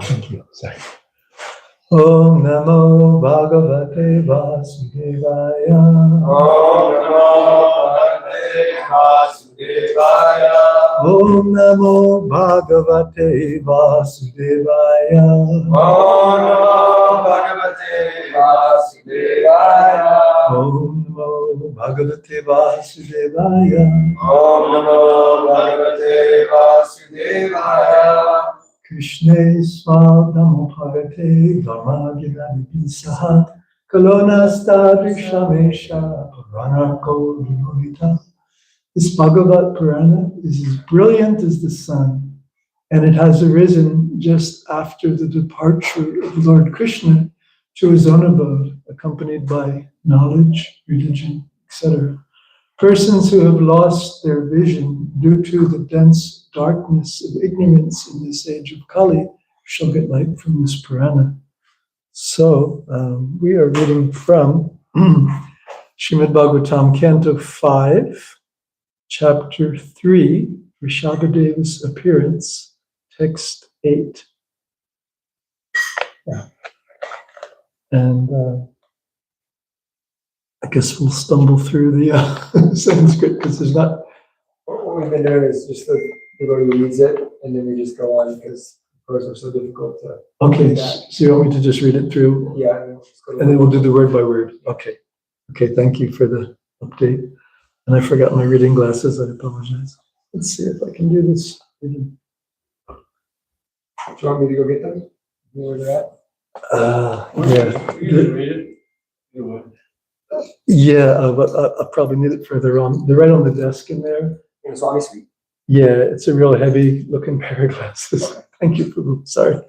Thank you. Sorry. Om Namo Bhagavate Vasudevaya. Om Namo Bhagavate Vasudevaya. Om Namo Bhagavate Vasudevaya. Om Namo Bhagavate Vasudevaya. Om Namo Bhagavate Vasudevaya. Om Namo Bhagavate Vasudevaya. Krishna Swadamo Bhagate Dharmagirani Saha Kalonasta Vishamesha Puranako Vimurita. This Bhagavad Purana is as brilliant as the sun. And it has arisen just after the departure of Lord Krishna to his own abode, accompanied by knowledge, religion, etc. Persons who have lost their vision due to the dense darkness of ignorance in this age of Kali shall get light from this Purana. So we are reading from Srimad Bhagavatam, Canto 5, Chapter 3, Rishabhadeva's appearance, Text 8. Yeah. And I guess we'll stumble through the Sanskrit because there's not. What we've been doing is just the devotee reads it and then we just go on because words are so difficult to. Okay, so you want me to just read it through? Yeah. And then we'll do the word by word. Okay. Okay, thank you for the update. And I forgot my reading glasses. I apologize. Let's see if I can do this. Do you want me to go get them? You know where they're at? Yeah. You can read it. You would. Yeah, but I'll probably need it further on. They're right on the desk in there. In the Swami Suite? Yeah, it's a real heavy looking pair of glasses. Thank you, Prabhu. Sorry.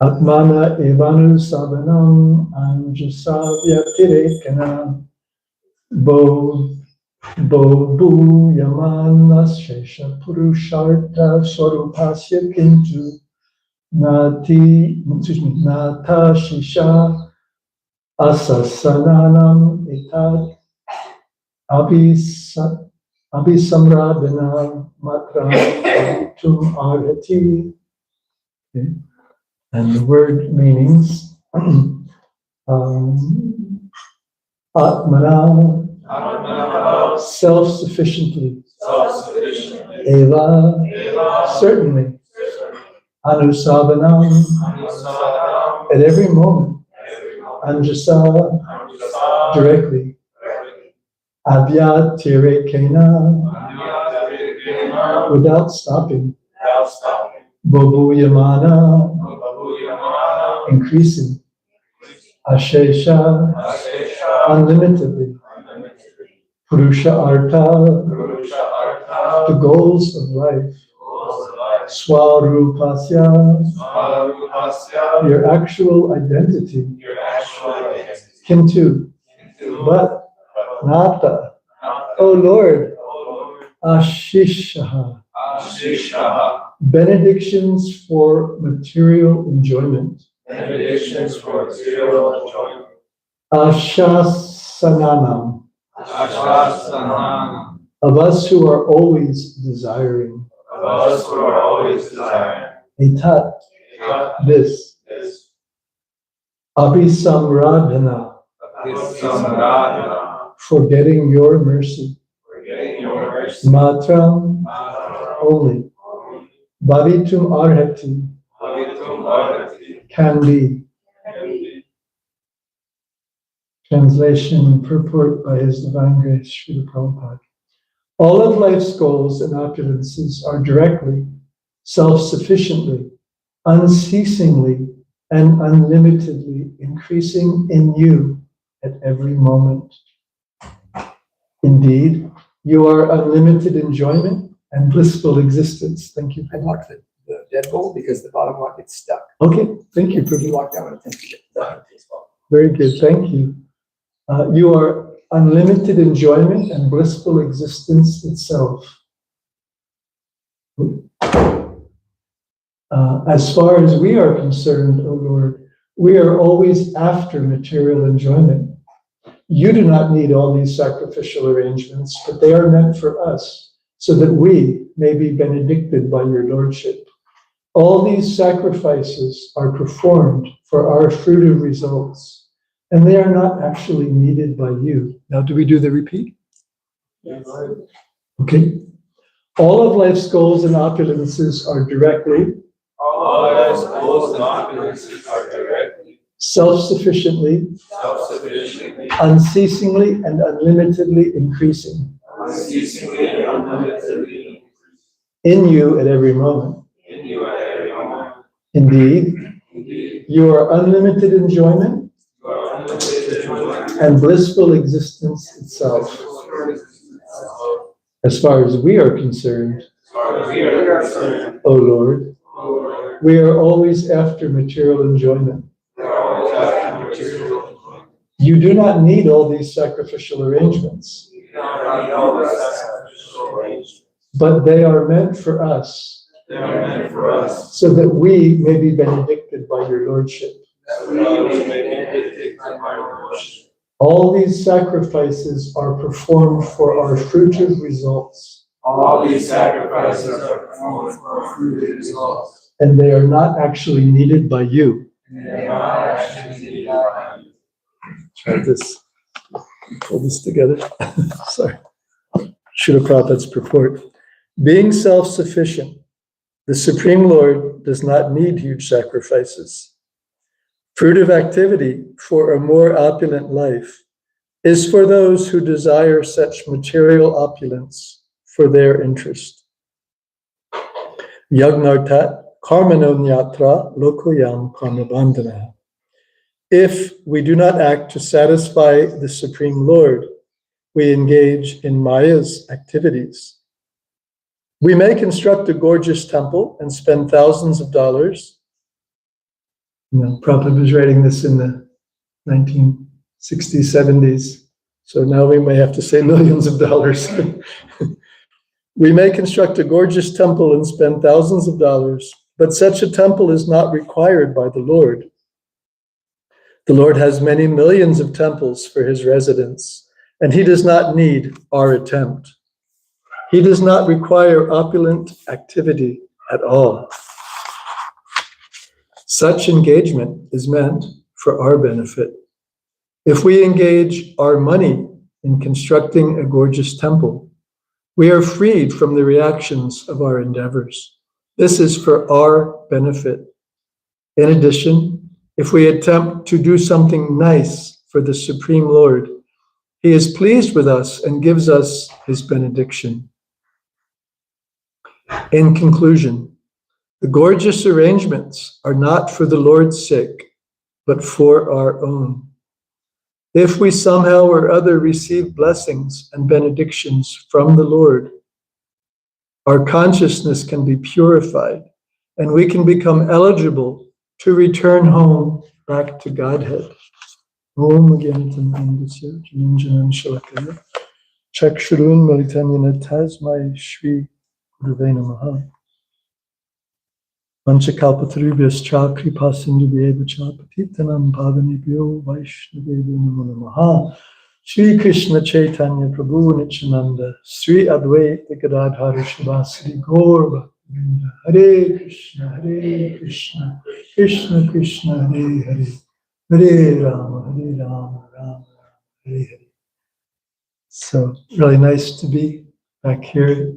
Atmana evanu savanam anjasavyatirekana bo bu yamanas shesha purusharta swarupasya kintu nati nata shisha asasananam etad abhisamradana matra tum arhati. Okay. And the word meanings, Atmana, self-sufficiently, Eva, certainly, Anusavanam, at every moment, Anjasa, directly, Avyatirekena, without stopping, Bobuyamana, increasing, Ashesha, unlimitedly, Purusha Artha, the goals of life, Swarupasya, your actual identity, Kintu, but Nata, O Lord, Ashishaha, benedictions for material enjoyment. Benedictions for material enjoyment. Ashasananam, Ashasanam. of us who are always desiring. Of us who are always desiring. Etat, this. Abhisamradhana, Abhisamradhana. forgetting your mercy. Forgetting your mercy. Matram, only. Bhavitum arhati, Bhavitum arhati. can be. Translation and purport by His Divine Grace, Srila Prabhupada. All of life's goals and opulences are directly, self-sufficiently, unceasingly, and unlimitedly increasing in you at every moment. Indeed, you are unlimited enjoyment and blissful existence. Thank you. I locked the deadbolt because the bottom lock gets stuck. Okay, thank you, If Prabhu. you lock that one, it tends to get stuck. Very good, thank you. You are unlimited enjoyment and blissful existence itself. As far as we are concerned, O Lord, we are always after material enjoyment. You do not need all these sacrificial arrangements, but they are meant for us, so that we may be benedicted by your Lordship. All these sacrifices are performed for our fruitive results, and they are not actually needed by you. Now, do we do the repeat? Yes. Okay. All of life's goals and opulences are directly, All life's goals and opulences are directly, self-sufficiently, self-sufficiently, unceasingly, and unlimitedly increasing unceasingly and unlimitedly in you at every moment. in you at every moment. Indeed, Indeed, you are unlimited enjoyment you are unlimited enjoyment and blissful existence itself. As far as we are concerned, O Lord, we are always after material enjoyment. You do not need all these sacrificial arrangements, but they are meant for us, so that we may be benedicted by your Lordship. All these sacrifices are performed for our fruitive results. All these sacrifices are performed for our fruitive results. And they are not actually needed by you. They are not actually needed by you. Try this. Pull this together. Sorry. Srila Prabhupada's purport. Being self-sufficient, the Supreme Lord does not need huge sacrifices. Fruitive activity for a more opulent life is for those who desire such material opulence for their interest. Yagnartat karmano nyatra lokoyam karmabandhana. If we do not act to satisfy the Supreme Lord, we engage in Maya's activities. We may construct a gorgeous temple and spend thousands of dollars. Prabhupada was writing this in the 1960s, 70s. So now we may have to say millions of dollars. We may construct a gorgeous temple and spend thousands of dollars, but such a temple is not required by the Lord. The Lord has many millions of temples for his residence, and he does not need our attempt. He does not require opulent activity at all. Such engagement is meant for our benefit. If we engage our money in constructing a gorgeous temple, we are freed from the reactions of our endeavors. This is for our benefit. In addition, if we attempt to do something nice for the Supreme Lord, he is pleased with us and gives us his benediction. In conclusion, the gorgeous arrangements are not for the Lord's sake, but for our own. If we somehow or other receive blessings and benedictions from the Lord, our consciousness can be purified and we can become eligible to return home back to Godhead. Om Agyantam Andasya Jananjanan Shalakaya Chakshurun Malitanyana Tasmai Shri Gurave Namaha Vanchakalpatarubhyas Cha Kripa Sindhubhyeva Cha Patitanam Pavanebhyo Vaishnavebhyo Namo Namaha Shri Krishna Chaitanya Prabhu Nityananda Sri Advaita Gadadhara Shivasari Gaura Bhakta Hare Krishna Krishna Krishna Hare Hare Hare Rama Rama Rama Hare Hare. So really nice to be back here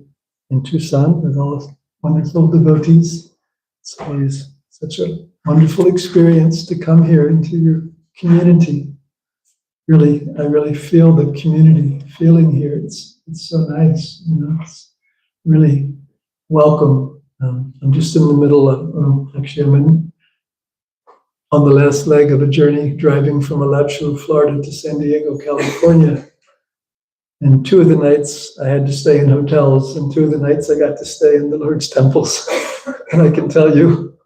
in Tucson with all wonderful devotees. It's always such a wonderful experience to come here into your community. Really, I really feel the community feeling here. It's so nice, it's really welcome. I'm just in the middle of, I'm on the last leg of a journey driving from Alachua, Florida to San Diego, California. And 2 of the nights I had to stay in hotels, and 2 of the nights I got to stay in the Lord's temples. And I can tell you,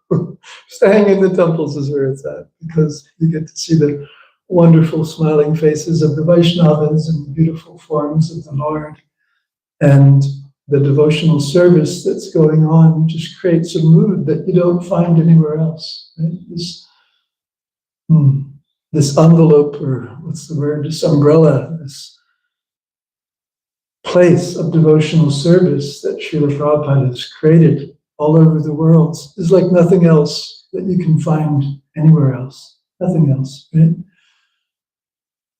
staying in the temples is where it's at, because you get to see the wonderful smiling faces of the Vaishnavas and the beautiful forms of the Lord. And the devotional service that's going on just creates a mood that you don't find anywhere else. Right? This envelope, or what's the word, this umbrella, this place of devotional service that Srila Prabhupada has created all over the world is like nothing else that you can find anywhere else. Nothing else, right?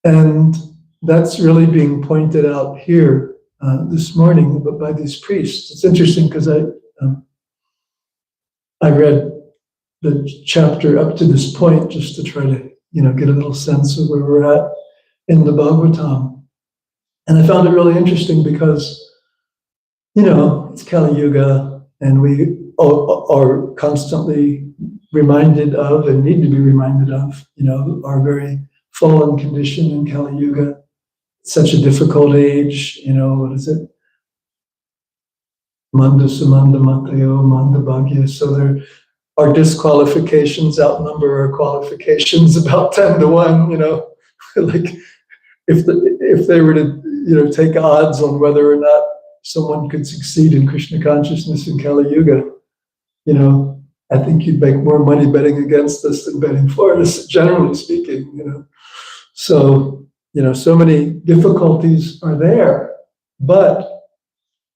And that's really being pointed out here this morning, but by these priests. It's interesting because I read the chapter up to this point just to try to get a little sense of where we're at in the Bhagavatam. And I found it really interesting because, it's Kali Yuga, and we are constantly reminded of and need to be reminded of, our very fallen condition in Kali Yuga. It's such a difficult age, what is it? Manda Sumanda Matayo, Manda Bhagya. So there are disqualifications outnumber our qualifications about 10 to 1, like if they were to, take odds on whether or not someone could succeed in Krishna consciousness in Kali Yuga, I think you'd make more money betting against us than betting for us, generally speaking, So, so many difficulties are there, but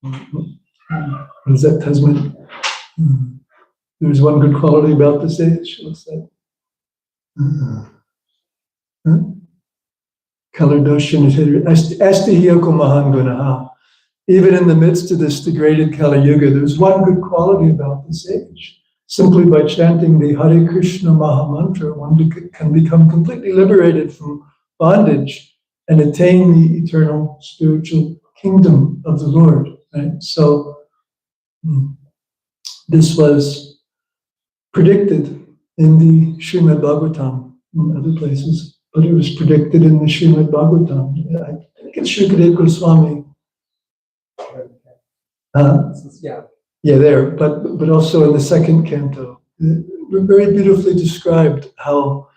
what is that, Tasman? There's one good quality about this age. What's that? Kalardoshan Asti Hiyoko Mahangunaha. Even in the midst of this degraded Kali Yuga, there's one good quality about this age. Simply by chanting the Hare Krishna Maha Mantra, one can become completely liberated from bondage and attain the eternal spiritual kingdom of the Lord. Right? So this was predicted in the Srimad Bhagavatam and other places, but it was predicted in the Srimad Bhagavatam. I think it's Shukadeva Goswami. Yeah, there, but also in the second canto. Very beautifully described how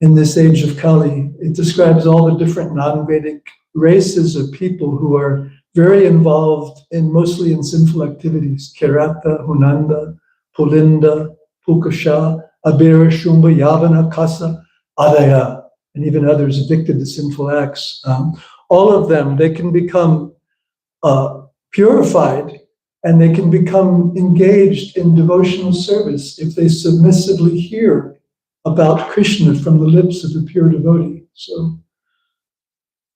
in this age of Kali, it describes all the different non-Vedic races of people who are very involved mostly in sinful activities. Kirata, Hunanda, Pulinda, Pukasha, Abira, Shumba, Yavana, Kasa, Adaya, and even others addicted to sinful acts. All of them, they can become purified and they can become engaged in devotional service if they submissively hear about Krishna from the lips of a pure devotee. So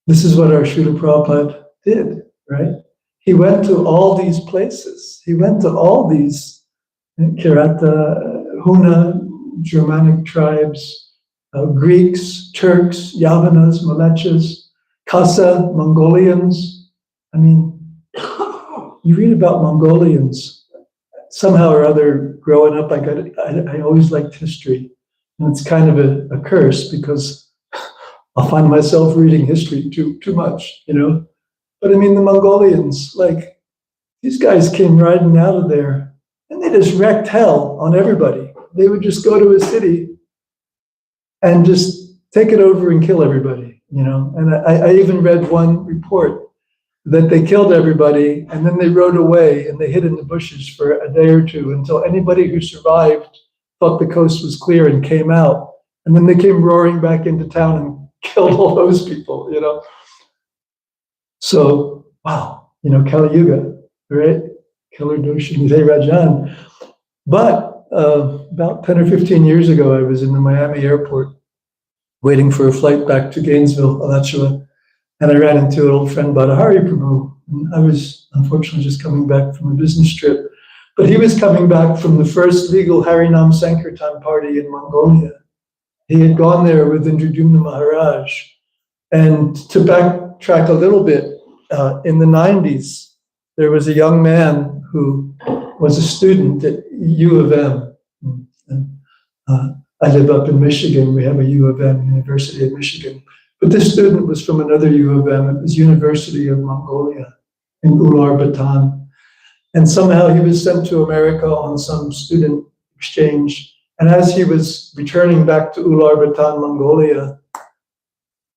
this is what our Srila Prabhupada did, right? He went to all these places. He went to all these Kirata, Huna, Germanic tribes, Greeks, Turks, Yavanas, Malechas, Kasa, Mongolians. I mean, you read about Mongolians. Somehow or other, growing up, I always liked history. And it's kind of a curse because I'll find myself reading history too much, But I mean, the Mongolians, these guys came riding out of there and they just wrecked hell on everybody. They would just go to a city and just take it over and kill everybody, And I even read one report that they killed everybody and then they rode away and they hid in the bushes for a day or two until anybody who survived thought the coast was clear and came out. And then they came roaring back into town and killed all those people, So, wow, Kali Yuga, right? Kalardoshan, Jai Rajan. But about 10 or 15 years ago, I was in the Miami airport waiting for a flight back to Gainesville, Alachua. And I ran into an old friend, Badahari Prabhu. And I was unfortunately just coming back from a business trip. But he was coming back from the first legal Harinam Sankirtan party in Mongolia. He had gone there with Indradyumna Maharaj. And to backtrack a little bit, in the 90s, there was a young man who was a student at U of M. And, I live up in Michigan. We have a U of M, University of Michigan. But this student was from another U of M. It was University of Mongolia in Ulaanbaatar. And somehow he was sent to America on some student exchange. And as he was returning back to Ulaanbaatar, Mongolia,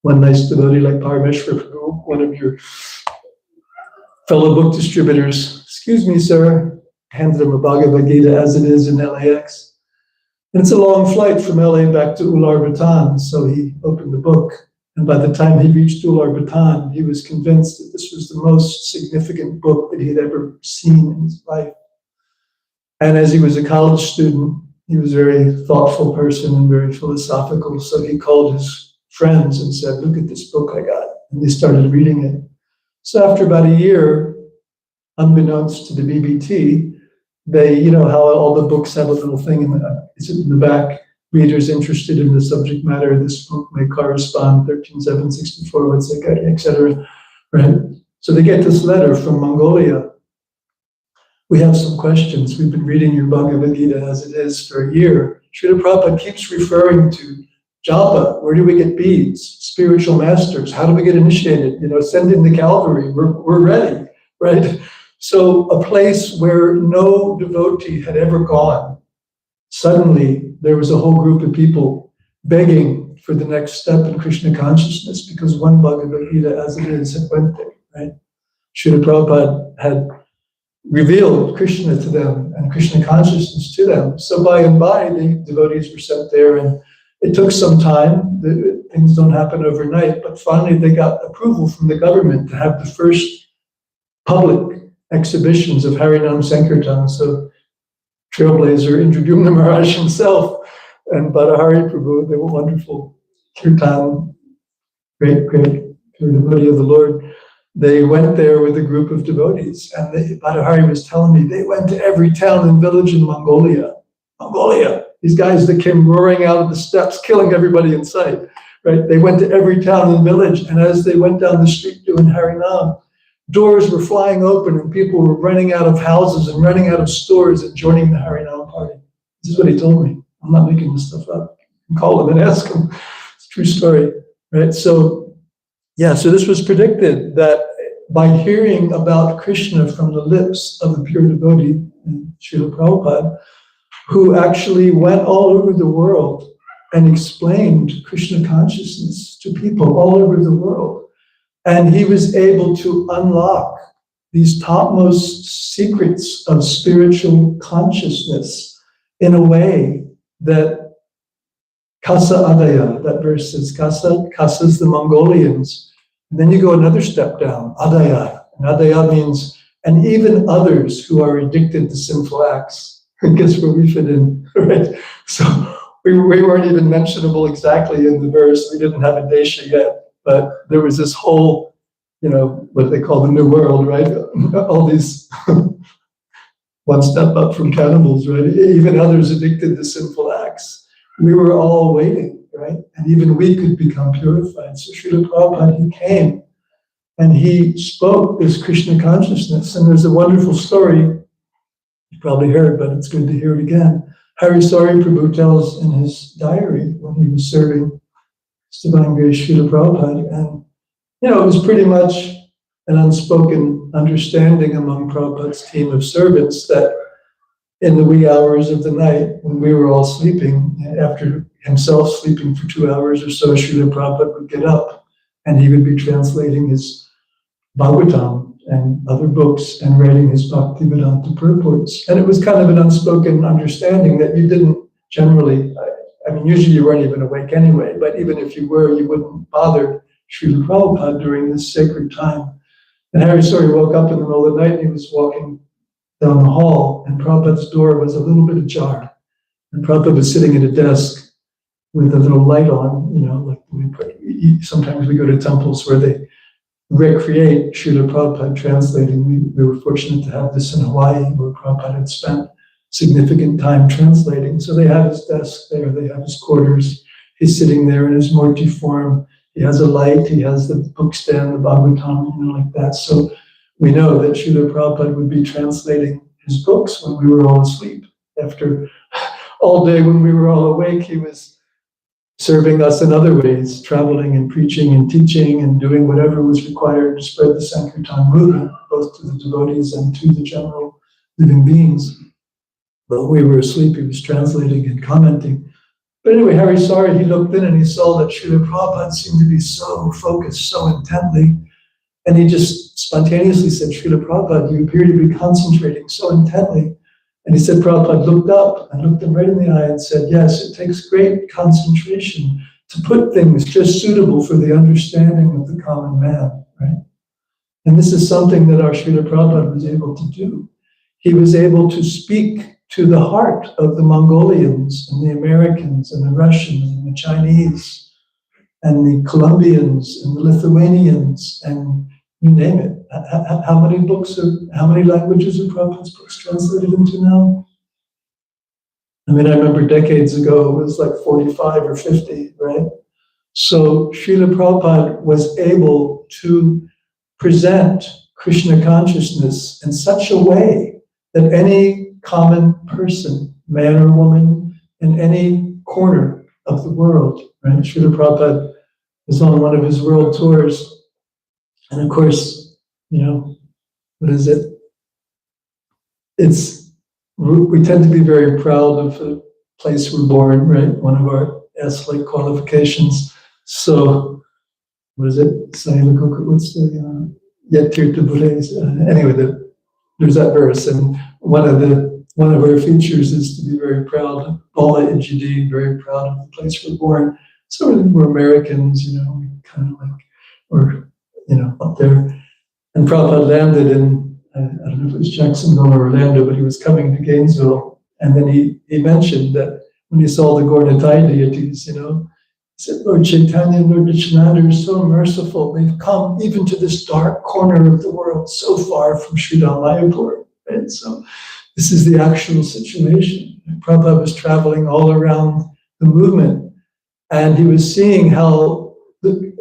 one nice devotee like Parameshwar Prabhu, one of your fellow book distributors, excuse me, sir, handed him a Bhagavad Gita as it is in LAX. And it's a long flight from LA back to Ulaanbaatar, so he opened the book. And by the time he reached Ulaanbaatar, he was convinced that this was the most significant book that he'd ever seen in his life. And as he was a college student, he was a very thoughtful person and very philosophical. So he called his friends and said, look at this book I got. And they started reading it. So after about a year, unbeknownst to the BBT, they, how all the books have a little thing in the back. Readers interested in the subject matter of this book may correspond 13.764, etc. Right? So they get this letter from Mongolia. We have some questions. We've been reading your Bhagavad Gita as it is for a year. Srila Prabhupada keeps referring to japa. Where do we get beads? Spiritual masters. How do we get initiated? Send in the cavalry. We're ready, right? So a place where no devotee had ever gone, suddenly there was a whole group of people begging for the next step in Krishna consciousness, because one Bhagavad Gita, as it is, had went there, right? Srila Prabhupada had revealed Krishna to them and Krishna consciousness to them. So by and by, the devotees were sent there, and it took some time. Things don't happen overnight, but finally they got approval from the government to have the first public exhibitions of Harinam Sankirtan. So Trailblazer, Indradyumna Maharaj himself, and Badahari Prabhu, they were wonderful kirtan, great devotee of the Lord. They went there with a group of devotees, and Badahari was telling me they went to every town and village in Mongolia. These guys that came roaring out of the steppes, killing everybody in sight, right? They went to every town and village, and as they went down the street doing Harinam, doors were flying open and people were running out of houses and running out of stores and joining the Harinam party. This is what he told me. I'm not making this stuff up. You can call him and ask him. It's a true story, right? So this was predicted, that by hearing about Krishna from the lips of a pure devotee, Srila Prabhupada, who actually went all over the world and explained Krishna consciousness to people all over the world. And he was able to unlock these topmost secrets of spiritual consciousness in a way that Kasa Adaya, that verse says, Kasa's the Mongolians. And then you go another step down, Adaya. And Adaya means, and even others who are addicted to sinful acts. I guess where we fit in, right? So we weren't even mentionable exactly in the verse. We didn't have a desha yet, but there was this whole, what they call the new world, right? All these one step up from cannibals, right? Even others addicted to sinful acts. We were all waiting, right? And even we could become purified. So Srila Prabhupada, he came and he spoke this Krishna consciousness. And there's a wonderful story you probably heard, but it's good to hear it again. Harisari Prabhu tells in his diary when he was serving Divine Grace Srila Prabhupada, and it was pretty much an unspoken understanding among Prabhupada's team of servants that in the wee hours of the night, when we were all sleeping, after himself sleeping for 2 hours or so, Srila Prabhupada would get up and he would be translating his Bhagavatam and other books and writing his Bhaktivedanta purports. And it was kind of an unspoken understanding that you didn't generally, usually you weren't even awake anyway, but even if you were, you wouldn't bother Srila Prabhupada during this sacred time. And Harisari woke up in the middle of the night and he was walking down the hall, and Prabhupada's door was a little bit ajar. And Prabhupada was sitting at a desk with a little light on, like sometimes we go to temples where they recreate Srila Prabhupada translating. We were fortunate to have this in Hawaii, where Prabhupada had spent significant time translating. So they have his desk there, they have his quarters. He's sitting there in his murti form. He has a light, he has the book stand, the Bhagavatam, like that. So we know that Srila Prabhupada would be translating his books when we were all asleep. After all day when we were all awake, he was serving us in other ways, traveling and preaching and teaching and doing whatever was required to spread the Sankirtan movement, both to the devotees and to the general living beings. But we were asleep, he was translating and commenting. But anyway, Harisari, he looked in and he saw that Srila Prabhupada seemed to be so focused, so intently, and he just spontaneously said, Srila Prabhupada, you appear to be concentrating so intently. And he said, Prabhupada looked up and looked him right in the eye and said, yes, it takes great concentration to put things just suitable for the understanding of the common man, right? And this is something that our Srila Prabhupada was able to do. He was able to speak to the heart of the Mongolians and the Americans and the Russians and the Chinese and the Colombians and the Lithuanians and you name it. How many languages are Prabhupada's books translated into now? I remember decades ago, it was like 45 or 50, right? So Srila Prabhupada was able to present Krishna consciousness in such a way that any common person, man or woman, in any corner of the world, right? Srila Prabhupada was on one of his world tours, and of course, what is it? we tend to be very proud of the place we're born, right? One of our S-like qualifications. So, what is it? What's the anyway, there's that verse, and one of our features is to be very proud. Bala Ijidi, very proud of the place we're born. So we're Americans, we kind of like, we're up there. And Prabhupada landed in, I don't know if it was Jacksonville or Orlando, but he was coming to Gainesville. And then he mentioned that when he saw the Gaurnitai deities, he said, Lord Chaitanya and Lord Nityananda are so merciful. They've come even to this dark corner of the world, so far from Sridham Mayapur. Right? So this is the actual situation. And Prabhupada was traveling all around the movement, and he was seeing how,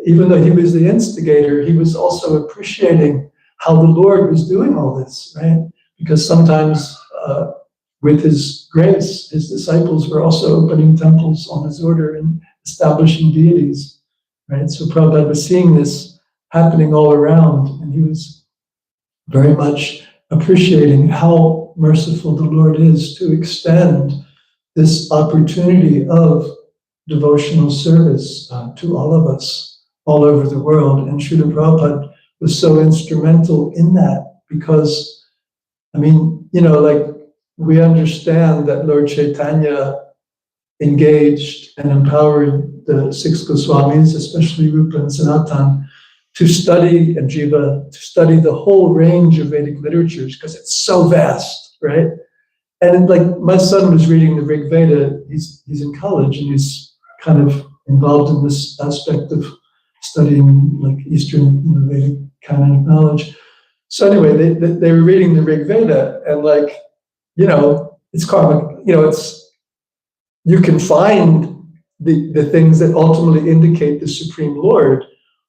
even though he was the instigator, he was also appreciating how the Lord was doing all this, right? Because sometimes with his grace, his disciples were also opening temples on his order and establishing deities, right? So Prabhupada was seeing this happening all around, and he was very much appreciating how merciful the Lord is to extend this opportunity of devotional service to all of us all over the world. And Srila Prabhupada was so instrumental in that because, we understand that Lord Chaitanya engaged and empowered the 6 Goswamis, especially Rupa and Sanatan, to study, and Jiva, to study the whole range of Vedic literatures because it's so vast, right? And my son was reading the Rig Veda, he's in college and he's kind of involved in this aspect of studying Eastern Vedic kind of knowledge. So anyway, they were reading the Rig Veda, and it's karma, you can find the things that ultimately indicate the Supreme Lord,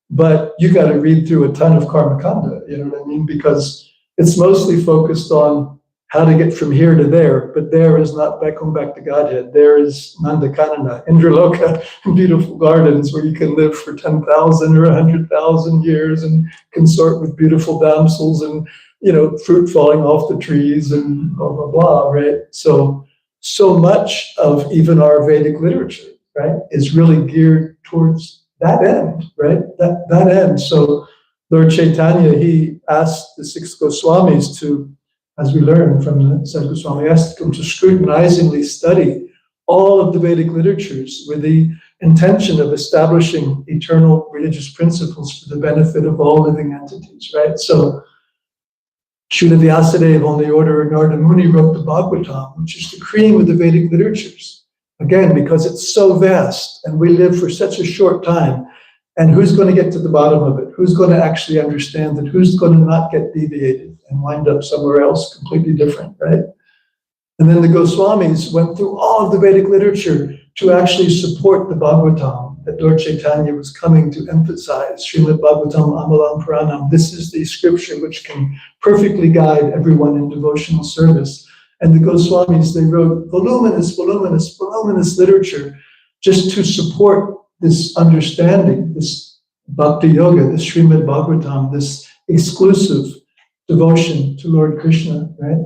but you got to read through a ton of karma kanda, you know what I mean? Because it's mostly focused on how to get from here to there, but there is not come back to Godhead. There is Nandakanana, Indraloka, beautiful gardens where you can live for 10,000 or 100,000 years and consort with beautiful damsels and, fruit falling off the trees and blah, blah, blah, right? So much of even our Vedic literature, right, is really geared towards that end, right? That end. So Lord Chaitanya, he asked the 6 Goswamis to, as we learn from the Sad Goswami, asked them to scrutinizingly study all of the Vedic literatures with the intention of establishing eternal religious principles for the benefit of all living entities, right? So Srila Vyasadeva, on the order of Narada Muni, wrote the Bhagavatam, which is the cream of the Vedic literatures. Again, because it's so vast and we live for such a short time. And who's going to get to the bottom of it? Who's going to actually understand it? Who's going to not get deviated and wind up somewhere else completely different, right? And then the Goswamis went through all of the Vedic literature to actually support the Bhagavatam that Lord Chaitanya was coming to emphasize. Srimad Bhagavatam Amalam Puranam. This is the scripture which can perfectly guide everyone in devotional service. And the Goswamis, they wrote voluminous literature just to support this understanding, this Bhakti Yoga, this Srimad Bhagavatam, this exclusive devotion to Lord Krishna, right?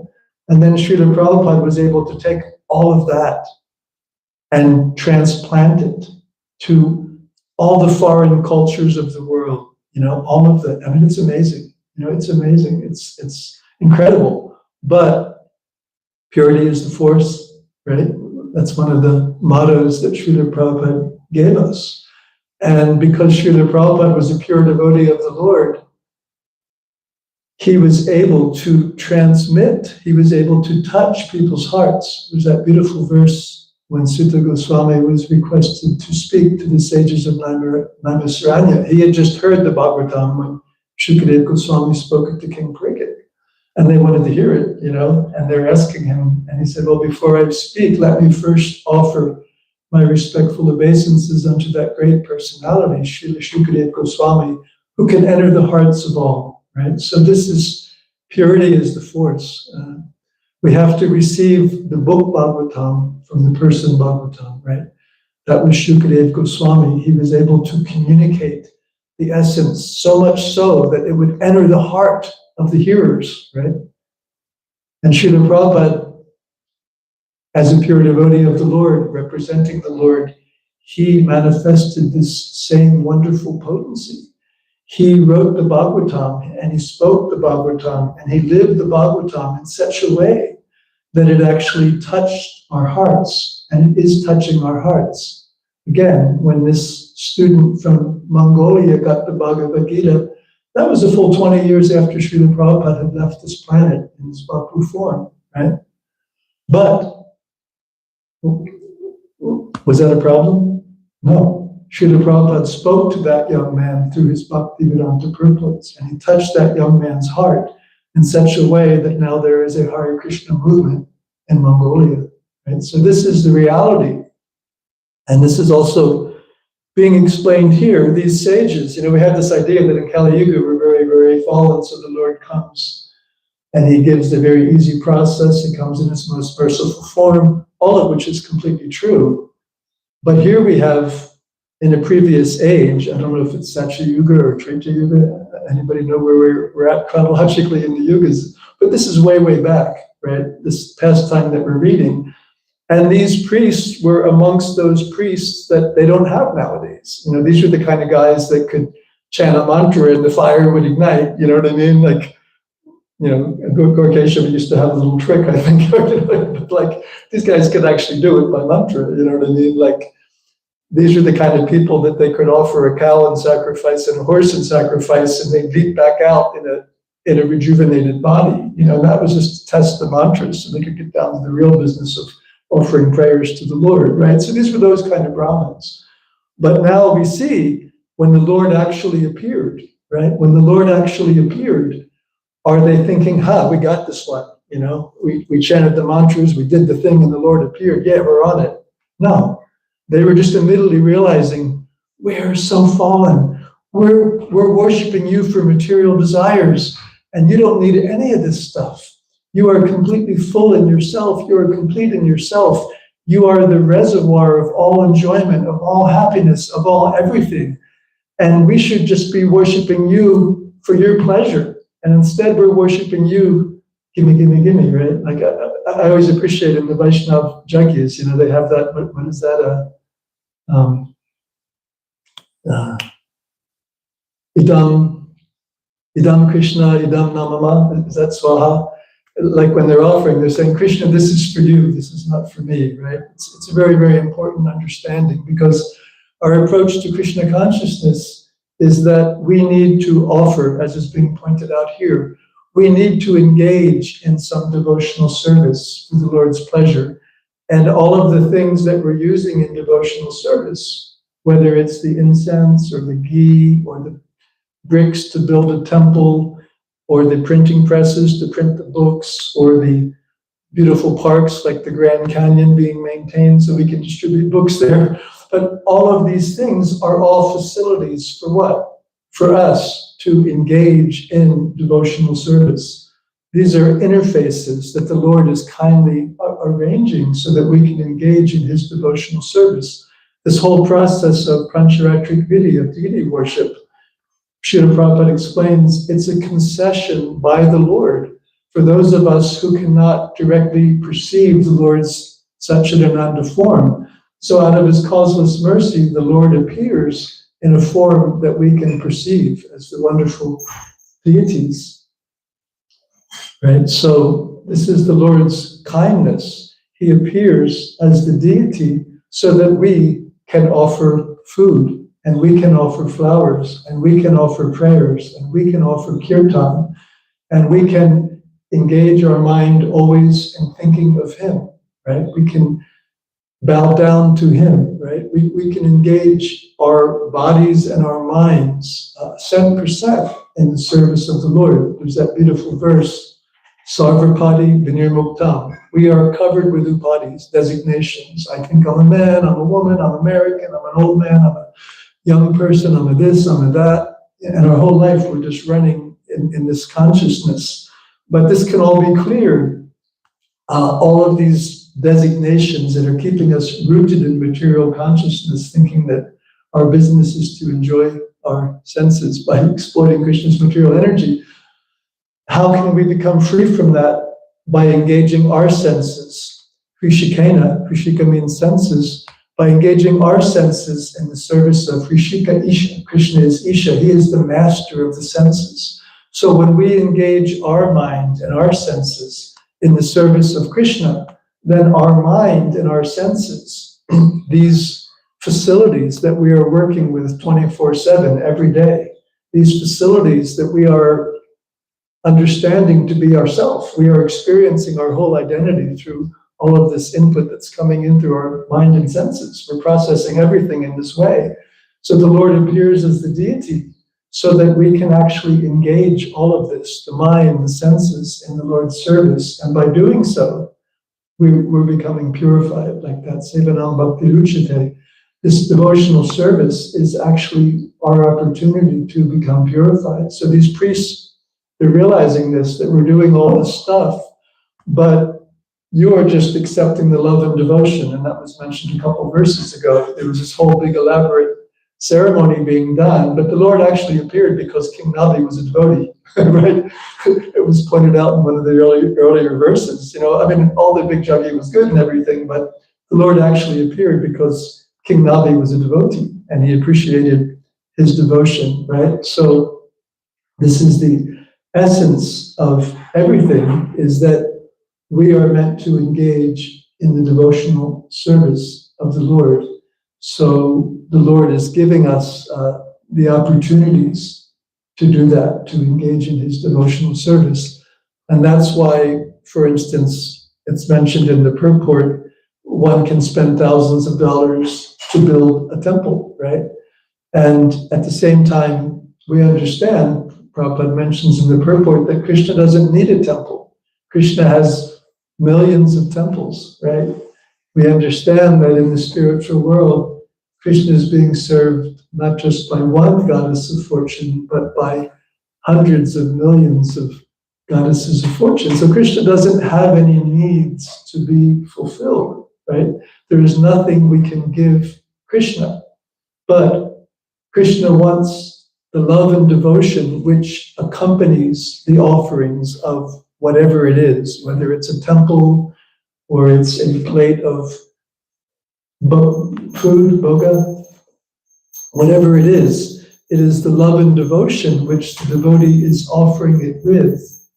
And then Srila Prabhupada was able to take all of that and transplant it to all the foreign cultures of the world, all of the, it's amazing, it's amazing, it's incredible. But purity is the force, right? That's one of the mottos that Srila Prabhupada gave us. And because Srila Prabhupada was a pure devotee of the Lord, he was able to transmit, he was able to touch people's hearts. There's that beautiful verse when Sutta Goswami was requested to speak to the sages of Naimisaranya. He had just heard the Bhagavatam when Shukadeva Goswami spoke it to King Pariksit. And they wanted to hear it, and they're asking him. And he said, well, before I speak, let me first offer my respectful obeisances unto that great personality, Srila Shukadeva Goswami, who can enter the hearts of all, right? So this is, purity is the force. We have to receive the book Bhagavatam from the person Bhagavatam, right? That was Shukadeva Goswami. He was able to communicate the essence so much so that it would enter the heart of the hearers, right? And Srila Prabhupada, as a pure devotee of the Lord, representing the Lord, he manifested this same wonderful potency. He wrote the Bhagavatam, and he spoke the Bhagavatam, and he lived the Bhagavatam in such a way that it actually touched our hearts, and it is touching our hearts. Again, when this student from Mongolia got the Bhagavad Gita, that was a full 20 years after Srila Prabhupada had left this planet in this Bapu form, right? But was that a problem? No. Srila Prabhupada spoke to that young man through his Bhaktivedanta Purports, and he touched that young man's heart in such a way that now there is a Hare Krishna movement in Mongolia. Right? So this is the reality. And this is also being explained here. These sages, we have this idea that in Kali Yuga we're very, very fallen, so the Lord comes and he gives the very easy process. He comes in his most merciful form, all of which is completely true. But here we have, in a previous age, I don't know if it's Satya Yuga or Treta Yuga, anybody know where we're at chronologically in the yugas, but this is way, way back, right? This past time that we're reading. And these priests were amongst those priests that they don't have nowadays. These are the kind of guys that could chant a mantra and the fire would ignite, you know what I mean? Like, Gorkeshava used to have a little trick, I think, but like, these guys could actually do it by mantra, you know what I mean? Like, these are the kind of people that they could offer a cow in sacrifice and a horse in sacrifice, and they'd leap back out in a rejuvenated body. That was just to test the mantras, so they could get down to the real business of offering prayers to the Lord, right? So these were those kind of Brahmins. But now we see when the Lord actually appeared, right? When the Lord actually appeared, are they thinking, we got this one, we chanted the mantras, we did the thing, and the Lord appeared. Yeah, we're on it. No. They were just immediately realizing, we're so fallen. We're worshiping you for material desires, and you don't need any of this stuff. You are completely full in yourself. You are complete in yourself. You are the reservoir of all enjoyment, of all happiness, of all everything. And we should just be worshiping you for your pleasure. And instead we're worshiping you, gimme, gimme, gimme, right? Like I always appreciate in the Vaishnav Jagyas, they have that, what is that? Idam Krishna, Idam Namama, is that Swaha? Like when they're offering, they're saying, Krishna, this is for you, this is not for me, right? It's a very, very important understanding, because our approach to Krishna consciousness is that we need to offer, as is being pointed out here, we need to engage in some devotional service for the Lord's pleasure. And all of the things that we're using in devotional service, whether it's the incense or the ghee or the bricks to build a temple or the printing presses to print the books or the beautiful parks like the Grand Canyon being maintained so we can distribute books there. But all of these things are all facilities for what? For us to engage in devotional service. These are interfaces that the Lord is kindly arranging so that we can engage in his devotional service. This whole process of Pancharatric Vidhi, of deity worship, Srila Prabhupada explains, it's a concession by the Lord for those of us who cannot directly perceive the Lord's Satchidananda form. So out of his causeless mercy, the Lord appears in a form that we can perceive as the wonderful deities. Right? So this is the Lord's kindness. He appears as the deity so that we can offer food, and we can offer flowers, and we can offer prayers, and we can offer kirtan, and we can engage our mind always in thinking of him, right? We can bow down to him, right? We can engage our bodies and our minds 100% in the service of the Lord. There's that beautiful verse, Sarvapadi Vinirmuktam. We are covered with upadis, designations. I think I'm a man, I'm a woman, I'm American, I'm an old man, I'm a young person, I'm a this, I'm a that. And our whole life we're just running in this consciousness. But this can all be cleared. All of these designations that are keeping us rooted in material consciousness, thinking that our business is to enjoy our senses by exploiting Krishna's material energy. How can we become free from that? by engaging our senses, Krishika means senses, by engaging our senses in the service of Krishika Isha. Krishna is Isha, he is the master of the senses. So when we engage our mind and our senses in the service of Krishna, then our mind and our senses, these facilities that we are working with 24/7 every day, these facilities that we are understanding to be ourself, we are experiencing our whole identity through all of this input that's coming in through our mind and senses. We're processing everything in this way. So the Lord appears as the deity so that we can actually engage all of this, the mind, the senses, in the Lord's service. And by doing so, we're becoming purified, like that. Sevanam Bhakti Ruchite. This devotional service is actually our opportunity to become purified. So these priests, they're realizing this, that we're doing all this stuff, but you are just accepting the love and devotion. And that was mentioned a couple of verses ago. There was this whole big elaborate ceremony being done, but the Lord actually appeared because King Nabi was a devotee, right? It was pointed out in one of the earlier verses. I mean, all the big jaggi was good and everything, but the Lord actually appeared because King Nabi was a devotee and he appreciated his devotion, right? So this is the essence of everything, is that we are meant to engage in the devotional service of the Lord. So the Lord is giving us the opportunities to do that, to engage in his devotional service. And that's why, for instance, it's mentioned in the purport, one can spend thousands of dollars to build a temple, right? And at the same time, we understand, Prabhupada mentions in the purport, that Krishna doesn't need a temple. Krishna has millions of temples, right? We understand that in the spiritual world, Krishna is being served not just by one goddess of fortune, but by hundreds of millions of goddesses of fortune. So Krishna doesn't have any needs to be fulfilled, right? There is nothing we can give Krishna, but Krishna wants the love and devotion which accompanies the offerings of whatever it is, whether it's a temple or it's a plate of food, bhoga, whatever it is the love and devotion which the devotee is offering it with,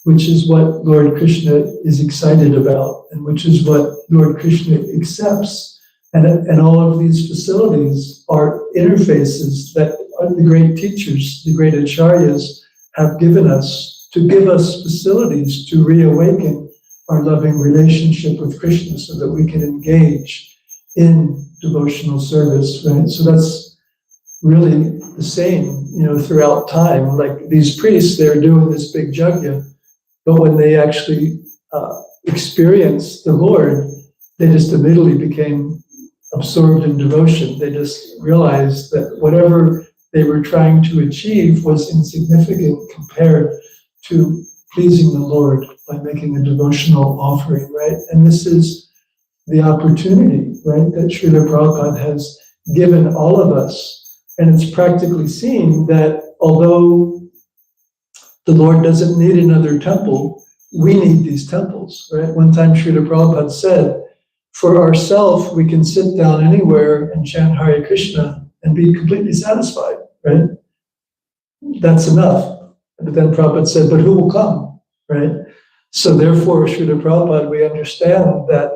which is what Lord Krishna is excited about, and which is what Lord Krishna accepts. And all of these facilities are interfaces that the great teachers, the great acharyas, have given us to give us facilities to reawaken our loving relationship with Krishna so that we can engage in devotional service, right? So that's really the same, throughout time. Like these priests, they're doing this big yajna, but when they actually experienced the Lord, they just immediately became absorbed in devotion. They just realized that whatever they were trying to achieve was insignificant compared to pleasing the Lord by making a devotional offering, right? And this is the opportunity, right, that Srila Prabhupada has given all of us. And it's practically seen that although the Lord doesn't need another temple, we need these temples, right? One time Srila Prabhupada said, for ourselves, we can sit down anywhere and chant Hare Krishna and be completely satisfied, right? That's enough. But then Prabhupada said, but who will come, right? So therefore, Srila Prabhupada, we understand that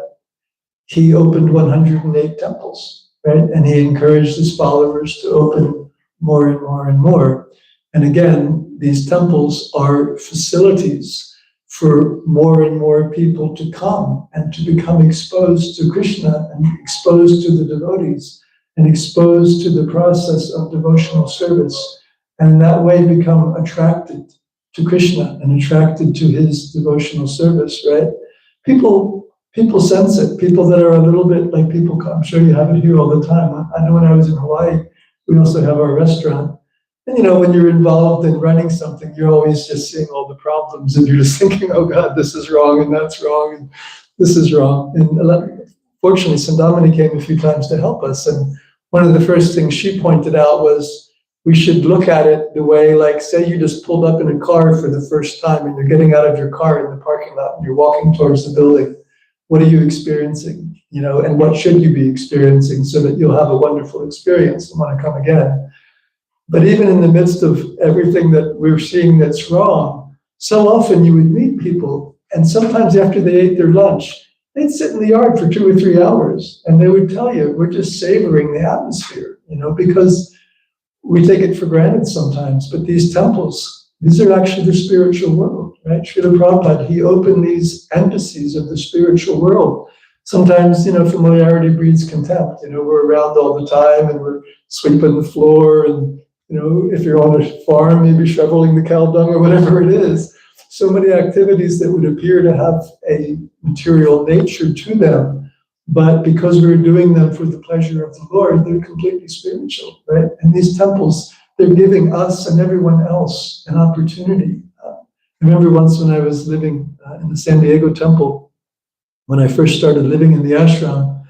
he opened 108 temples, right? And he encouraged his followers to open more and more and more. And again, these temples are facilities for more and more people to come and to become exposed to Krishna and exposed to the devotees and exposed to the process of devotional service, and in that way become attracted to Krishna and attracted to his devotional service, right? People sense it. People that are a little bit like people, I'm sure you have it here all the time. I know when I was in Hawaii, we also have our restaurant. And when you're involved in running something, you're always just seeing all the problems and you're just thinking, oh God, this is wrong and that's wrong and this is wrong. And fortunately, Sandamani came a few times to help us. And one of the first things she pointed out was, we should look at it the way, like, say you just pulled up in a car for the first time and you're getting out of your car in the parking lot and you're walking towards the building. What are you experiencing? You know, and what should you be experiencing so that you'll have a wonderful experience and want to come again? But even in the midst of everything that we're seeing that's wrong, so often you would meet people, and sometimes after they ate their lunch, they'd sit in the yard for 2 or 3 hours, and they would tell you, we're just savoring the atmosphere, you know, because we take it for granted sometimes. But these temples, these are actually the spiritual world, right? Srila Prabhupada, he opened these embassies of the spiritual world. Sometimes, you know, familiarity breeds contempt. You know, we're around all the time and we're sweeping the floor, and, you know, if you're on a farm, maybe shoveling the cow dung or whatever it is. So many activities that would appear to have a material nature to them, but because we're doing them for the pleasure of the Lord, they're completely spiritual, right? And these temples, they're giving us and everyone else an opportunity. I remember once when I was living in the San Diego temple, when I first started living in the ashram,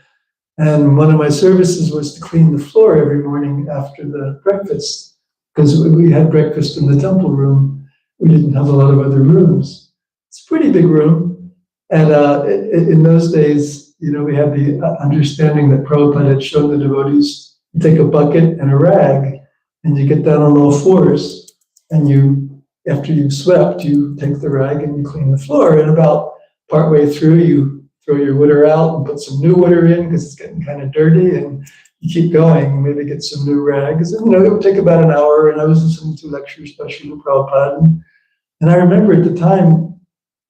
and one of my services was to clean the floor every morning after the breakfast, because we had breakfast in the temple room. We didn't have a lot of other rooms. It's a pretty big room. And in those days, you know, we had the understanding that Prabhupada had shown the devotees, you take a bucket and a rag, and you get down on all fours, and you, after you've swept, you take the rag and you clean the floor. And about partway through, you throw your water out and put some new water in because it's getting kind of dirty, and you keep going, maybe get some new rags. And, you know, it would take about an hour, and I was listening to lectures by Srila Prabhupada. And I remember at the time,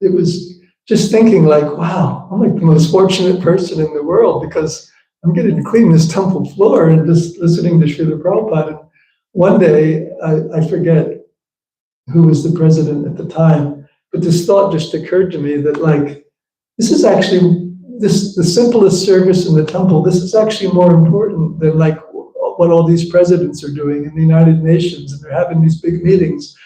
it was just thinking like, wow, I'm like the most fortunate person in the world because I'm getting to clean this temple floor and just listening to Srila Prabhupada. And one day, I forget who was the president at the time, but this thought just occurred to me that like, this is actually, the simplest service in the temple, this is actually more important than like what all these presidents are doing in the United Nations, and they're having these big meetings.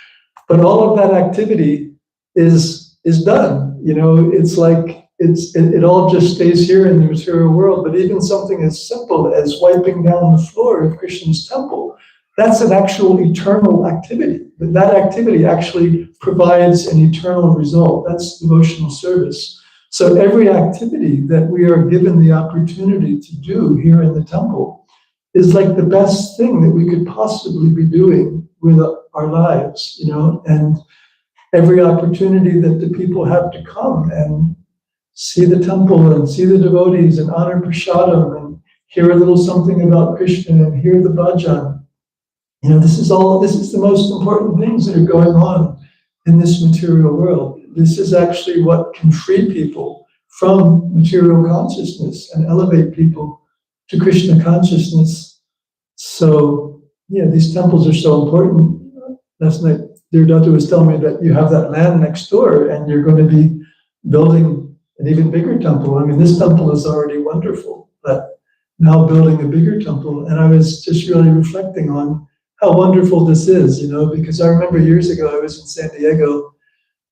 But all of that activity is done. You know, it's like it all just stays here in the material world. But even something as simple as wiping down the floor of Krishna's temple, that's an actual eternal activity. That activity actually provides an eternal result. That's devotional service. So every activity that we are given the opportunity to do here in the temple is like the best thing that we could possibly be doing with our lives, you know, and every opportunity that the people have to come and see the temple and see the devotees and honor prasadam and hear a little something about Krishna and hear the bhajan. You know, this is the most important things that are going on in this material world. This is actually what can free people from material consciousness and elevate people to Krishna consciousness. So, yeah, these temples are so important. Last night, dear Dutta was telling me that you have that land next door and you're going to be building an even bigger temple. I mean, this temple is already wonderful, but now building a bigger temple. And I was just really reflecting on how wonderful this is, you know, because I remember years ago I was in San Diego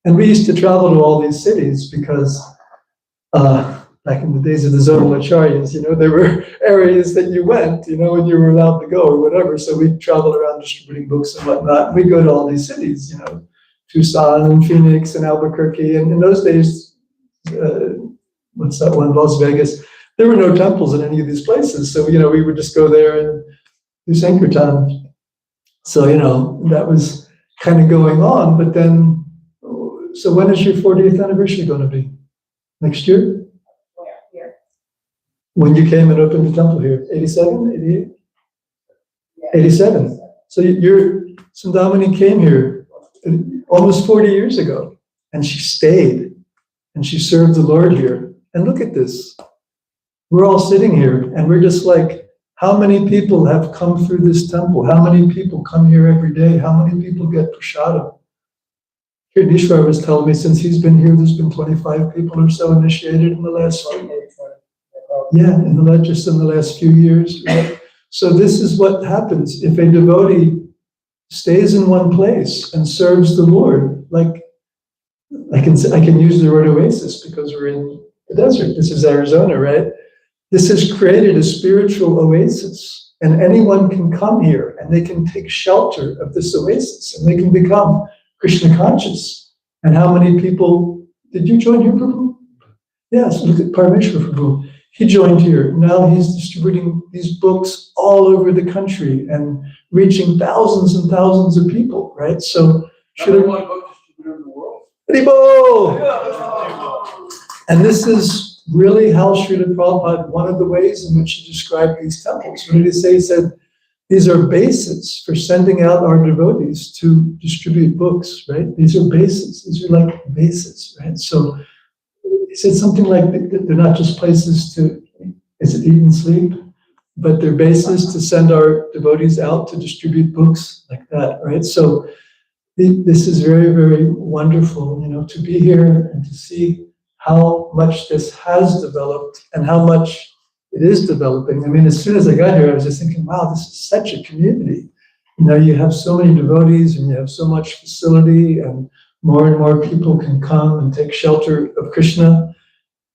and we used to travel to all these cities because back in the days of the zonal acharyas, you know, there were areas that you went, you know, and you were allowed to go or whatever. So we'd travel around distributing books and whatnot. We'd go to all these cities, you know, Tucson and Phoenix and Albuquerque. And in those days, what's that one, Las Vegas, there were no temples in any of these places. So, you know, we would just go there and do Sankirtan. So, you know, that was kind of going on. But then, so when is your 40th anniversary going to be? Next year? Here. When you came and opened the temple here, 87, 88? Yeah. 87. So Sundamani came here almost 40 years ago, and she stayed, and she served the Lord here. And look at this. We're all sitting here, and we're just like, how many people have come through this temple? How many people come here every day? How many people get prasadam? Here, Nishwar was telling me since he's been here, there's been 25 people or so initiated in the last just in the last few years. Right? So this is what happens if a devotee stays in one place and serves the Lord. Like I can use the word oasis because we're in the desert. This is Arizona, right? This has created a spiritual oasis. And anyone can come here and they can take shelter of this oasis and they can become Krishna conscious. And how many people, did you join here, Prabhu? Yes, look at Parameshwar Prabhu. He joined here. Now he's distributing these books all over the country and reaching thousands and thousands of people, right? So, Number one book distributor in the world. Haribo! And this is really how Srila Prabhupada, one of the ways in which he described these temples. What did he say? He said, these are bases for sending out our devotees to distribute books, right? These are bases. These are like bases, right? So he said something like they're not just places to, is it eat and sleep? But they're bases to send our devotees out to distribute books like that, right? So this is very, very wonderful, to be here and to see how much this has developed and how much it is developing. I mean, as soon as I got here, I was just thinking, wow, this is such a community. You have so many devotees and you have so much facility and more people can come and take shelter of Krishna.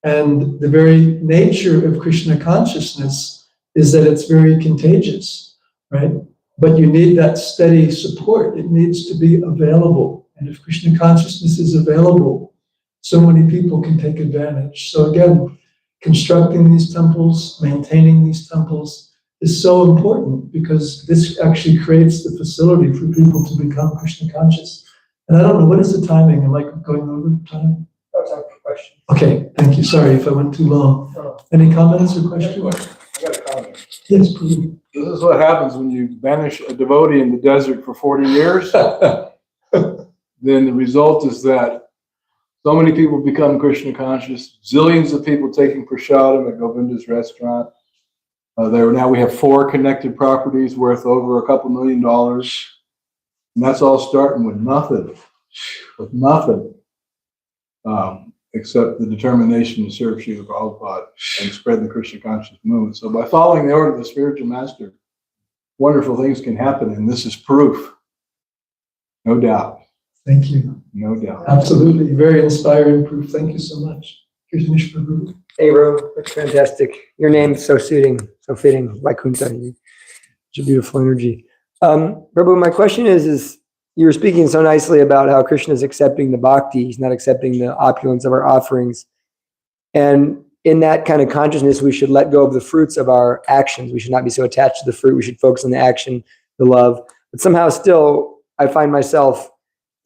And the very nature of Krishna consciousness is that it's very contagious, right? But you need that steady support. It needs to be available. And if Krishna consciousness is available, so many people can take advantage. So again, constructing these temples, maintaining these temples is so important because this actually creates the facility for people to become Krishna conscious. And I don't know, what is the timing? Am I going over time? That's a question. Okay, thank you. Sorry if I went too long. Any comments or questions? I got a comment. Yes, please. This is what happens when you banish a devotee in the desert for 40 years. Then the result is that so many people become Krishna conscious. Zillions of people taking prasadam at Govinda's restaurant. Now we have 4 connected properties worth over a couple $1 million. And that's all starting with nothing. Except the determination to serve Srila Prabhupada and spread the Krishna conscious movement. So by following the order of the spiritual master, wonderful things can happen, and this is proof. No doubt. Thank you. No doubt. Absolutely. Very inspiring proof. Thank you so much. Here's Prabhu. Hey, bro, that's fantastic. Your name's so suiting, so fitting. Vaikuṇṭha, such a beautiful energy. Prabhu, my question is you were speaking so nicely about how Krishna is accepting the bhakti. He's not accepting the opulence of our offerings. And in that kind of consciousness, we should let go of the fruits of our actions. We should not be so attached to the fruit. We should focus on the action, the love. But somehow still, I find myself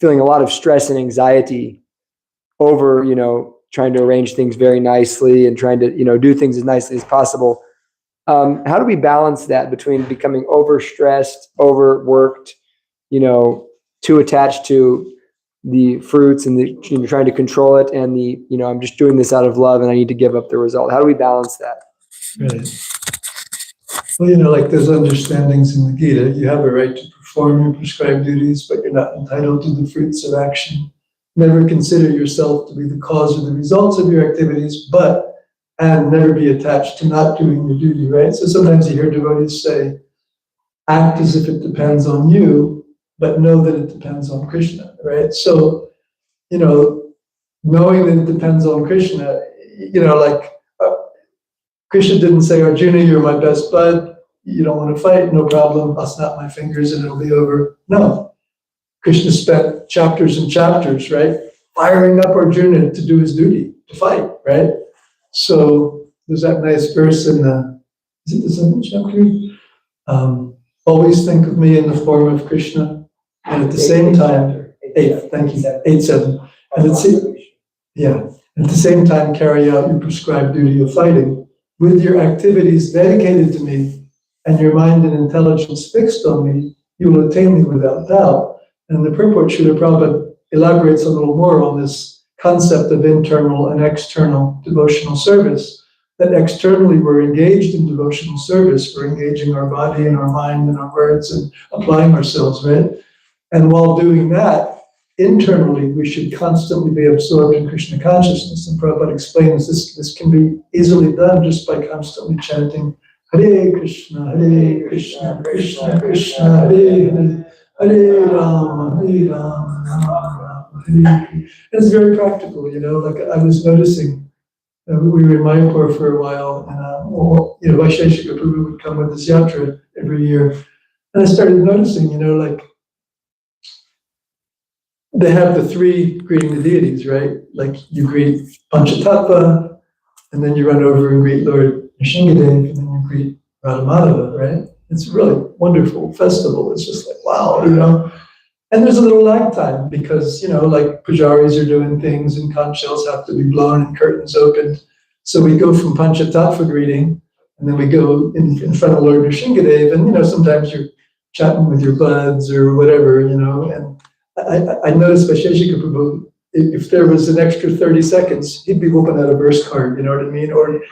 feeling a lot of stress and anxiety over, trying to arrange things very nicely and trying to, do things as nicely as possible. How do we balance that between becoming overstressed, overworked, too attached to the fruits and trying to control it, and I'm just doing this out of love and I need to give up the result? How do we balance that? Right. Well, like those understandings in the Gita, you have a right to perform your prescribed duties, but you're not entitled to the fruits of action. Never consider yourself to be the cause or the results of your activities, and never be attached to not doing your duty, right? So sometimes you hear devotees say, act as if it depends on you, but know that it depends on Krishna, right? So, knowing that it depends on Krishna, Krishna didn't say, Arjuna, you're my best bud. You don't want to fight, no problem. I'll snap my fingers and it'll be over. No. Krishna spent chapters and chapters, right? Firing up Arjuna to do his duty, to fight, right? So there's that nice verse in is it the 7th chapter? Always think of me in the form of Krishna. And at the same time, 8, thank you, 8-7. And at the same time, carry out your prescribed duty of fighting with your activities dedicated to me and your mind and intelligence fixed on me. You will attain me without doubt. And the purport, Srila Prabhupada elaborates a little more on this concept of internal and external devotional service. That externally we're engaged in devotional service, we're engaging our body and our mind and our words and applying ourselves, right? And while doing that, internally, we should constantly be absorbed in Krishna consciousness. And Prabhupada explains this can be easily done just by constantly chanting Hare Krishna, Krishna Krishna, Hare Hare, Hare Rama, Rama Rama, Hare Hare. And it's very practical, like I was noticing, we were in Mayapur for a while, and Vaisheshika Prabhu would come with his yatra every year. And I started noticing, like they have the three greeting the deities, right? Like you greet Panchatattva, and then you run over and greet Lord Nrsingadev, and then you greet Radhamadeva, right? It's a really wonderful festival. It's just like, wow, And there's a little lag time because, like pujaris are doing things and conch shells have to be blown and curtains opened. So we go from Panchatattva greeting, and then we go in front of Lord Nrsingadev, and, sometimes you're chatting with your buds or whatever, and I noticed by Sheshika Prabhu, if there was an extra 30 seconds, he'd be whooping out a verse card, you know what I mean? Or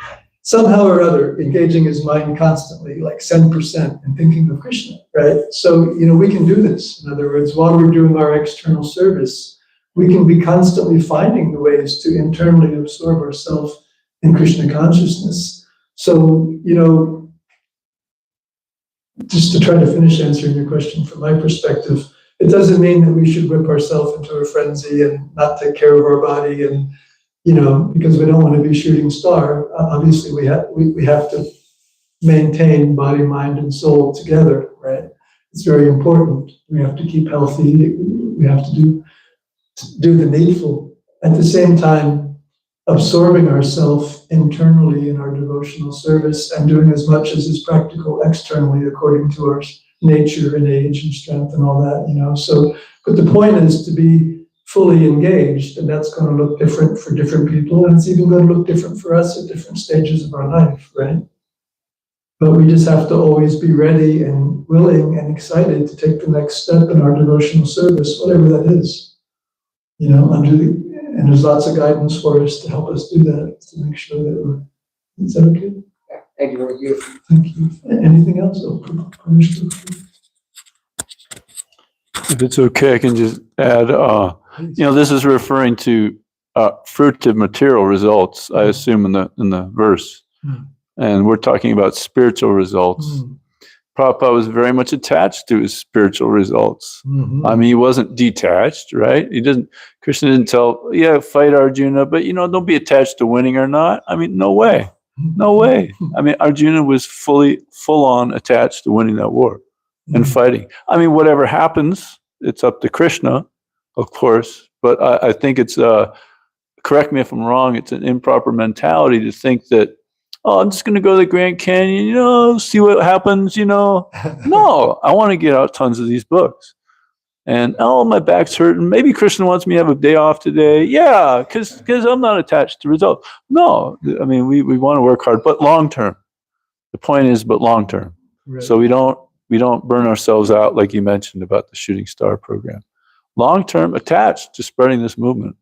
somehow or other, engaging his mind constantly, like 7%, and thinking of Krishna, right? So, we can do this. In other words, while we're doing our external service, we can be constantly finding the ways to internally absorb ourselves in Krishna consciousness. So, just to try to finish answering your question from my perspective, it doesn't mean that we should whip ourselves into a frenzy and not take care of our body and, because we don't want to be shooting star. Obviously, we have to maintain body, mind, and soul together, right? It's very important. We have to keep healthy. We have to do the needful. At the same time, absorbing ourselves internally in our devotional service and doing as much as is practical externally according to our nature and age and strength and all that, So, but the point is to be fully engaged, and that's going to look different for different people, and it's even going to look different for us at different stages of our life, right? But we just have to always be ready and willing and excited to take the next step in our devotional service, whatever that is, and there's lots of guidance for us to help us do that, to make sure that is that okay? Thank you very much. Thank you. Anything else? Understood. If it's okay, I can just add, this is referring to fruitive material results, I assume in the verse. And we're talking about spiritual results. Prabhupada was very much attached to his spiritual results. I mean, he wasn't detached, right? Krishna didn't tell, fight Arjuna, but don't be attached to winning or not. I mean, no way. No way. I mean, Arjuna was full on attached to winning that war and fighting. I mean, whatever happens, it's up to Krishna, of course. But I think it's, correct me if I'm wrong, it's an improper mentality to think that, I'm just going to go to the Grand Canyon, see what happens, No, I want to get out tons of these books. And, my back's hurting. Maybe Krishna wants me to have a day off today. Yeah, because I'm not attached to results. No, I mean, we want to work hard, but long term. The point is, but long term. Right. So we don't burn ourselves out like you mentioned about the Shooting Star program. Long term, attached to spreading this movement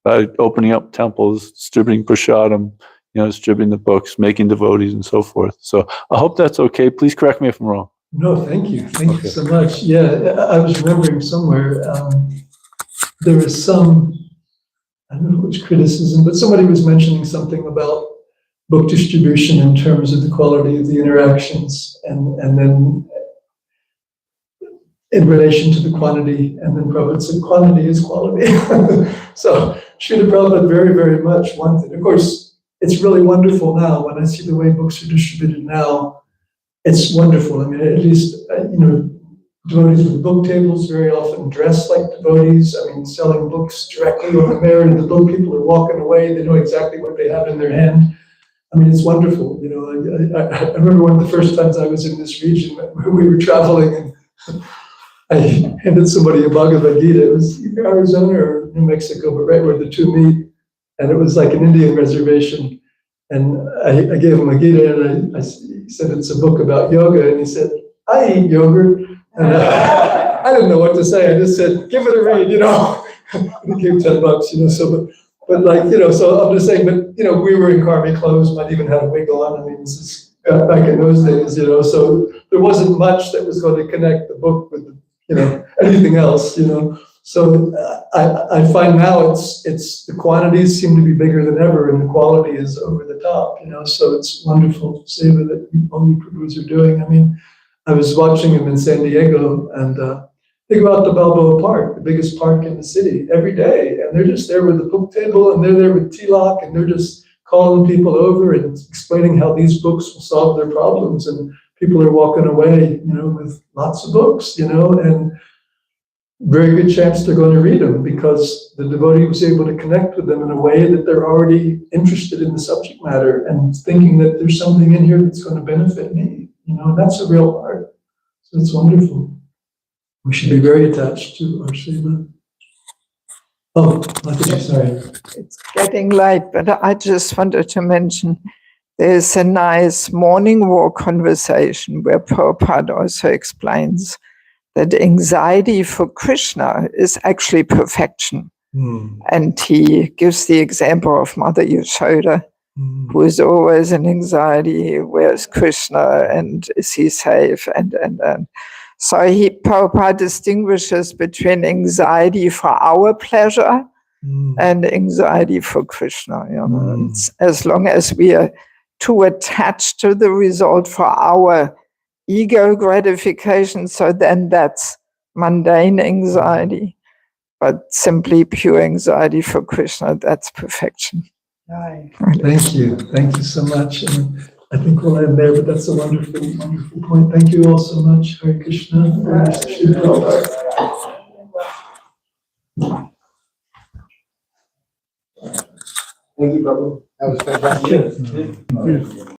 by opening up temples, distributing prasadam, distributing the books, making devotees, and so forth. So I hope that's okay. Please correct me if I'm wrong. No, thank you. Thank you so much. Yeah, I was remembering somewhere, there was some, I don't know which criticism, but somebody was mentioning something about book distribution in terms of the quality of the interactions, and then in relation to the quantity, and then Prabhupada said quantity is quality. So Srila Prabhupada very, very much wanted. Of course, it's really wonderful now when I see the way books are distributed now. It's wonderful. I mean, at least, devotees with book tables very often dress like devotees. I mean, selling books directly over there, and the book people are walking away. They know exactly what they have in their hand. I mean, it's wonderful. I remember one of the first times I was in this region, we were traveling, and I handed somebody a Bhagavad Gita. It was either Arizona or New Mexico, but right where the two meet. And it was like an Indian reservation. And I gave him a Gita, and I said, it's a book about yoga. And he said, I eat yogurt. And I didn't know what to say. I just said, give it a read, And he gave $10, so, but like, so I'm just saying, but, we were in Karmi clothes, might even have a wig on. I mean, this is back in those days, so there wasn't much that was going to connect the book with, anything else, So I find now it's the quantities seem to be bigger than ever, and the quality is over the top, So it's wonderful seva that all you Prabhus are doing. I mean, I was watching him in San Diego, and think about the Balboa Park, the biggest park in the city, every day, and they're just there with the book table, and they're there with Tilak, and they're just calling people over and explaining how these books will solve their problems. And people are walking away, with lots of books, and very good chance they're going to read them because the devotee was able to connect with them in a way that they're already interested in the subject matter and thinking that there's something in here that's going to benefit me, and that's a real part. So it's wonderful. We should be very attached to our Srimad. Oh, Mataji, sorry. It's getting late, but I just wanted to mention there's a nice morning walk conversation where Prabhupada also explains that anxiety for Krishna is actually perfection. And he gives the example of Mother Yashoda, who is always in anxiety, where's Krishna and is he safe? And. So Prabhupada distinguishes between anxiety for our pleasure and anxiety for Krishna. It's as long as we are too attached to the result for our ego gratification, so then that's mundane anxiety. But simply pure anxiety for Krishna, that's perfection. Thank you. Thank you so much. And I think we'll end there, but that's a wonderful, wonderful point. Thank you all so much. Hare Krishna. Thank you, Prabhu. That was fantastic. Yes.